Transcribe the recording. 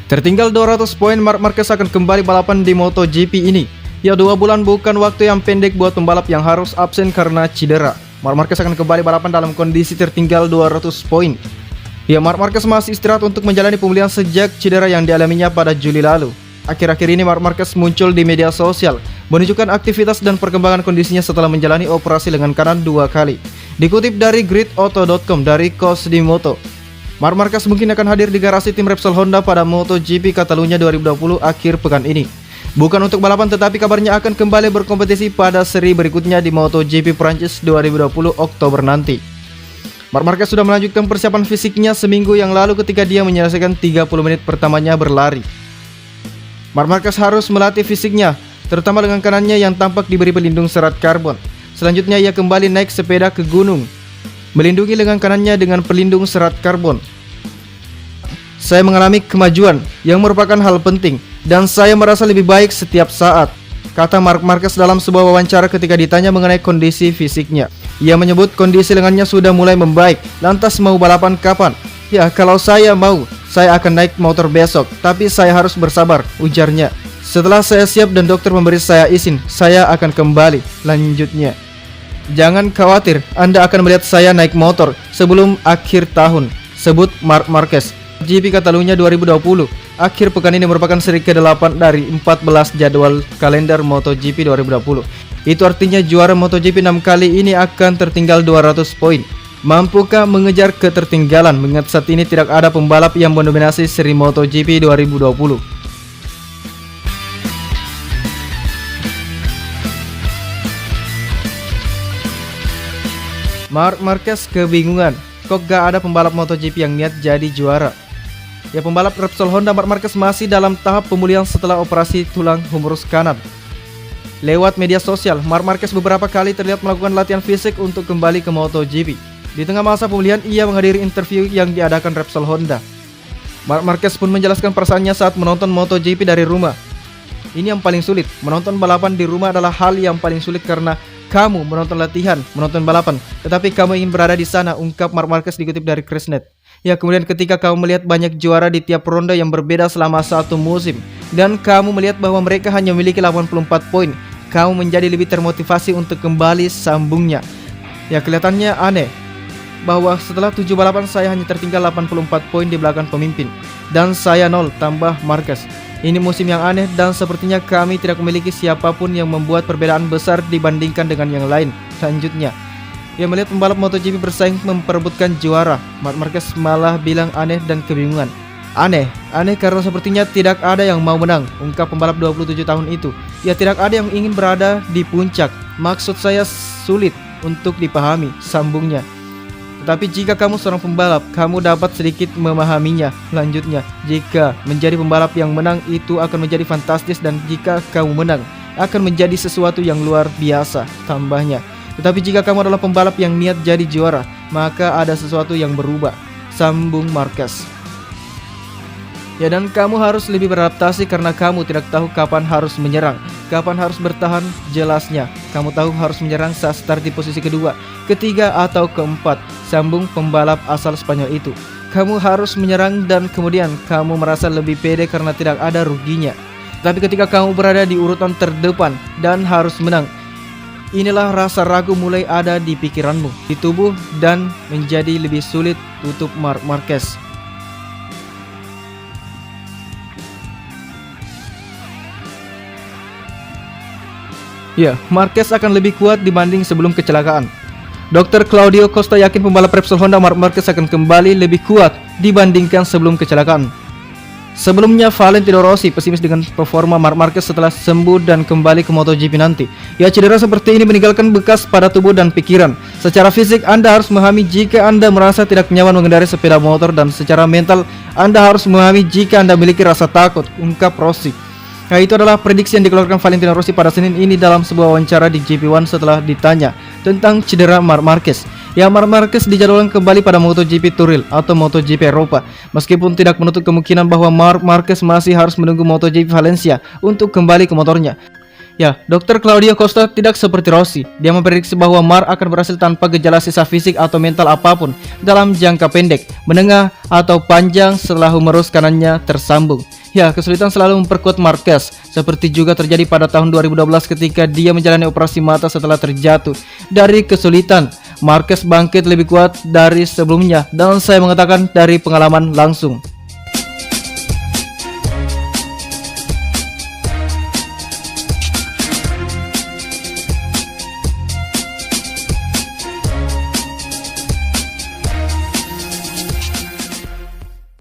Tertinggal 200 poin, Marc Marquez akan kembali balapan di MotoGP ini. Ya, 2 bulan bukan waktu yang pendek buat pembalap yang harus absen karena cedera. Marc Marquez akan kembali balapan dalam kondisi tertinggal 200 poin. Ya, Marc Marquez masih istirahat untuk menjalani pemulihan sejak cedera yang dialaminya pada Juli lalu. Akhir-akhir ini Marc Marquez muncul di media sosial menunjukkan aktivitas dan perkembangan kondisinya setelah menjalani operasi lengan kanan 2 kali. Dikutip dari gridauto.com dari Cosdimoto, Marc Marquez mungkin akan hadir di garasi tim Repsol Honda pada MotoGP Catalunya 2020 akhir pekan ini. Bukan untuk balapan, tetapi kabarnya akan kembali berkompetisi pada seri berikutnya di MotoGP Prancis 2020 Oktober nanti. Marc Marquez sudah melanjutkan persiapan fisiknya seminggu yang lalu ketika dia menyelesaikan 30 menit pertamanya berlari. Marc Marquez harus melatih fisiknya, terutama lengan kanannya yang tampak diberi pelindung serat karbon. Selanjutnya ia kembali naik sepeda ke gunung, melindungi lengan kanannya dengan pelindung serat karbon. Saya mengalami kemajuan yang merupakan hal penting dan saya merasa lebih baik setiap saat, kata Marc Marquez dalam sebuah wawancara ketika ditanya mengenai kondisi fisiknya. Ia menyebut kondisi lengannya sudah mulai membaik. Lantas mau balapan kapan? Ya, kalau saya mau, saya akan naik motor besok, tapi saya harus bersabar, ujarnya. Setelah saya siap dan dokter memberi saya izin, saya akan kembali, lanjutnya. Jangan khawatir, Anda akan melihat saya naik motor sebelum akhir tahun, sebut Marc Marquez. GP Catalunya 2020 akhir pekan ini merupakan seri ke-8 dari 14 jadwal kalender MotoGP 2020. Itu artinya juara MotoGP 6 kali ini akan tertinggal 200 poin. Mampukah mengejar ketertinggalan mengingat saat ini tidak ada pembalap yang mendominasi seri MotoGP 2020? Marc Marquez kebingungan, kok gak ada pembalap MotoGP yang niat jadi juara? Ya, pembalap Repsol Honda Marc Marquez masih dalam tahap pemulihan setelah operasi tulang humerus kanan. Lewat media sosial, Marc Marquez beberapa kali terlihat melakukan latihan fisik untuk kembali ke MotoGP. Di tengah masa pemulihan, ia menghadiri interview yang diadakan Repsol Honda. Marc Marquez pun menjelaskan perasaannya saat menonton MotoGP dari rumah. Ini yang paling sulit, menonton balapan di rumah adalah hal yang paling sulit karena kamu menonton latihan, menonton balapan, tetapi kamu ingin berada di sana, ungkap Marc Marquez dikutip dari Crashnet. Ya, kemudian ketika kamu melihat banyak juara di tiap ronde yang berbeda selama satu musim, dan kamu melihat bahwa mereka hanya memiliki 84 poin, kamu menjadi lebih termotivasi untuk kembali, sambungnya. Ya, kelihatannya aneh bahwa setelah 7 balapan saya hanya tertinggal 84 poin di belakang pemimpin, dan saya 0, tambah Marquez. Ini musim yang aneh dan sepertinya kami tidak memiliki siapapun yang membuat perbedaan besar dibandingkan dengan yang lain, lanjutnya. Ia melihat pembalap MotoGP bersaing memperebutkan juara. Marc Marquez malah bilang aneh dan kebingungan. Aneh karena sepertinya tidak ada yang mau menang, ungkap pembalap 27 tahun itu. Ya, tidak ada yang ingin berada di puncak. Maksud saya sulit untuk dipahami, sambungnya. Tetapi jika kamu seorang pembalap, kamu dapat sedikit memahaminya, lanjutnya. Jika menjadi pembalap yang menang itu akan menjadi fantastis, dan jika kamu menang akan menjadi sesuatu yang luar biasa, tambahnya. Tetapi jika kamu adalah pembalap yang niat jadi juara, maka ada sesuatu yang berubah, sambung Marquez. Ya, dan kamu harus lebih beradaptasi karena kamu tidak tahu kapan harus menyerang, kapan harus bertahan, jelasnya. Kamu tahu harus menyerang saat start di posisi kedua, ketiga, atau keempat, sambung pembalap asal Spanyol itu. Kamu harus menyerang dan kemudian kamu merasa lebih pede karena tidak ada ruginya. Tapi ketika kamu berada di urutan terdepan dan harus menang, inilah rasa ragu mulai ada di pikiranmu, di tubuh, dan menjadi lebih sulit, tutup Marc Marquez. Ya, Marquez akan lebih kuat dibanding sebelum kecelakaan. Dr. Claudio Costa yakin pembalap Repsol Honda Marc Marquez akan kembali lebih kuat dibandingkan sebelum kecelakaan. Sebelumnya, Valentino Rossi pesimis dengan performa Marc Marquez setelah sembuh dan kembali ke MotoGP nanti. Ya, cedera seperti ini meninggalkan bekas pada tubuh dan pikiran. Secara fisik, Anda harus memahami jika Anda merasa tidak nyaman mengendarai sepeda motor, dan secara mental, Anda harus memahami jika Anda memiliki rasa takut, ungkap Rossi. Nah, itu adalah prediksi yang dikeluarkan Valentino Rossi pada Senin ini dalam sebuah wawancara di GP1 setelah ditanya tentang cedera Marc Marquez. Ya, Marc Marquez dijadwalkan kembali pada MotoGP Turil atau MotoGP Eropa, meskipun tidak menutup kemungkinan bahwa Marc Marquez masih harus menunggu MotoGP Valencia untuk kembali ke motornya. Ya, Dr. Claudio Costa tidak seperti Rossi. Dia memprediksi bahwa Mar akan berhasil tanpa gejala sisa fisik atau mental apapun dalam jangka pendek, menengah, atau panjang setelah humerus kanannya tersambung. Ya, kesulitan selalu memperkuat Marquez, seperti juga terjadi pada tahun 2012 ketika dia menjalani operasi mata setelah terjatuh. Dari kesulitan, Marquez bangkit lebih kuat dari sebelumnya, dan saya mengatakan dari pengalaman langsung.